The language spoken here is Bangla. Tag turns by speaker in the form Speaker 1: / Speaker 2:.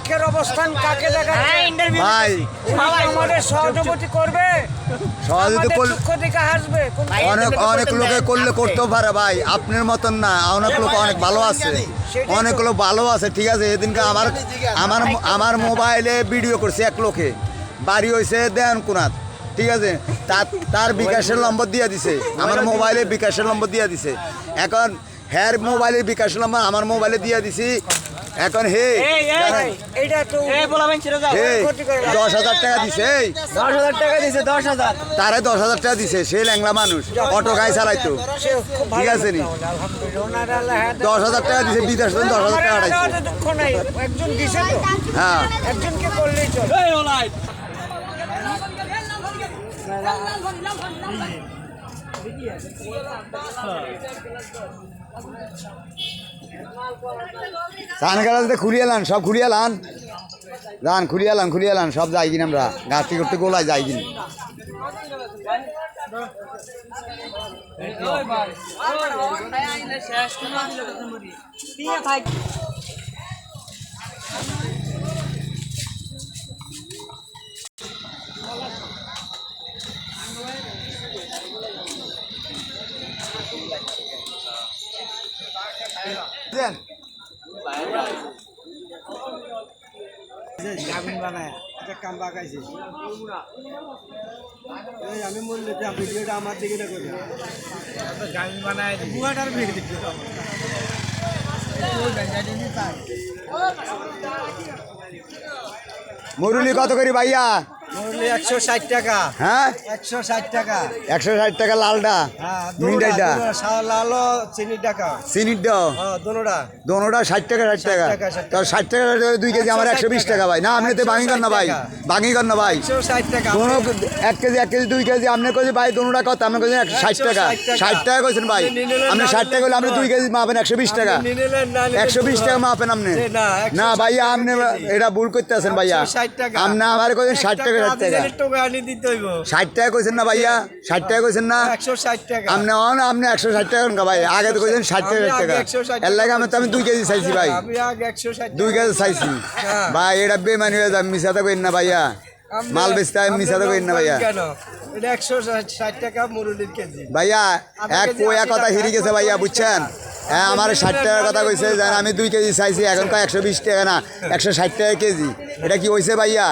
Speaker 1: পক্ষের অবস্থান কাকে দেখাচ্ছে
Speaker 2: ভাই
Speaker 1: আমাদের সহযোগিতা করবে,
Speaker 2: সহযোগিতা করলে
Speaker 1: দুঃখ থেকে হাসবে।
Speaker 2: অনেক লোকে করলে করতেও পারে ভাই, আপনার মতন না। অনেক লোক অনেক ভালো আছে, অনেক লোক ভালো আছে, ঠিক আছে। এদিনকে আমার আমার আমার মোবাইলে ভিডিও করছে এক লোকে, বাড়ি হয়েছে দেন কোনাত, ঠিক আছে। তার বিকাশের নম্বর দিয়ে দিছে, আমার মোবাইলে বিকাশের নম্বর দিয়ে দিছে। এখন হ্যার মোবাইলের বিকাশের নম্বর আমার মোবাইলে দিয়ে দিছি। এখন হে
Speaker 1: এইটা তো
Speaker 2: হে 10,000 টাকা দিছে,
Speaker 3: 10,000 টাকা দিছে, 10,000।
Speaker 2: তারে 10,000 টাকা দিছে। সে ল্যাংলা মানুষ, অটো গায়ে চালাইতো, ঠিক আছে নি। 10,000 টাকা দিছে, বিদেশ 10,000 টাকা পাঠাইছে।
Speaker 1: দুঃখ নাই, একজন দিছে তো,
Speaker 2: হ্যাঁ
Speaker 1: একজনকে করলেই চলে।
Speaker 2: ধান গাড়াতে খুলিয়ে লান, সব খুলিয়ে লান, ধান খুলিয়ে লান, সব যাই কিনা আমরা গাছটি করতে গোলায় যাই কিনা।
Speaker 3: আমি বললে ভিডিওটা আমার দিকে গামিন বানায় বুয়াটার ভিডিও
Speaker 2: মুরুলি কত করি ভাইয়া?
Speaker 3: 160 টাকা।
Speaker 2: হ্যাঁ
Speaker 3: 160 টাকা।
Speaker 2: 160 টাকা লালটা,
Speaker 3: হ্যাঁ
Speaker 2: মিঠাইটা,
Speaker 3: লালো চিনি টাকা।
Speaker 2: চিনির দাও
Speaker 3: হ্যাঁ দোনোটা
Speaker 2: দোনোটা 60 টাকা, 60 টাকা।
Speaker 3: 60 টাকা।
Speaker 2: তো 60 টাকা 2 কেজি আমার 120 টাকা ভাই। না আপনি তো ভাঙি কর না ভাই, ভাঙি কর না ভাই।
Speaker 3: 160 টাকা।
Speaker 2: দোনো 1 কেজি 1 কেজি 2 কেজি আপনি কইছি ভাই, দোনোটা কত? আপনি কইছেন 60 টাকা। 60 টাকা কইছেন ভাই, আপনি 60 টাকা কইলে আপনি 2 কেজি মাপেন 120 টাকা। 120 টাকা মাপেন আপনি। না ভাইয়া আপনি এটা ভুল করতে আছেন ভাইয়া।
Speaker 3: 60 টাকা।
Speaker 2: আপনি আমার কইছেন 60 টাকা, 60 টাকা।
Speaker 3: টাকা আনি দিতে হইব।
Speaker 2: 60 টাকা কইছেন না ভাইয়া, 60 টাকা কইছেন না?
Speaker 3: 160 টাকা।
Speaker 2: আপনি আপনি 160 টাকা কোন ভাই? আগে তো কইছেন 60 টাকা, 60 টাকা। এর লাগে আমি 2 কেজি চাইছি ভাই,
Speaker 3: আমি আগে 160
Speaker 2: 2 কেজি চাইছি ভাই। এটা বেমানি হয়ে যাবে, মিশাতে কইন না ভাইয়া, মাল বেচতে আমি মিশাতে কইন না ভাইয়া।
Speaker 3: কেন এটা 160 টাকা মুরুলির কেজি
Speaker 2: ভাইয়া এক কোয়া কথা হিরি গেছে ভাইয়া, বুঝছেন? হ্যাঁ আমার 60 টাকার কথা কইছে, জান আমি 2 কেজি চাইছি, এখন 120 টাকা না 160 টাকা কেজি। এটা কি হইছে ভাইয়া?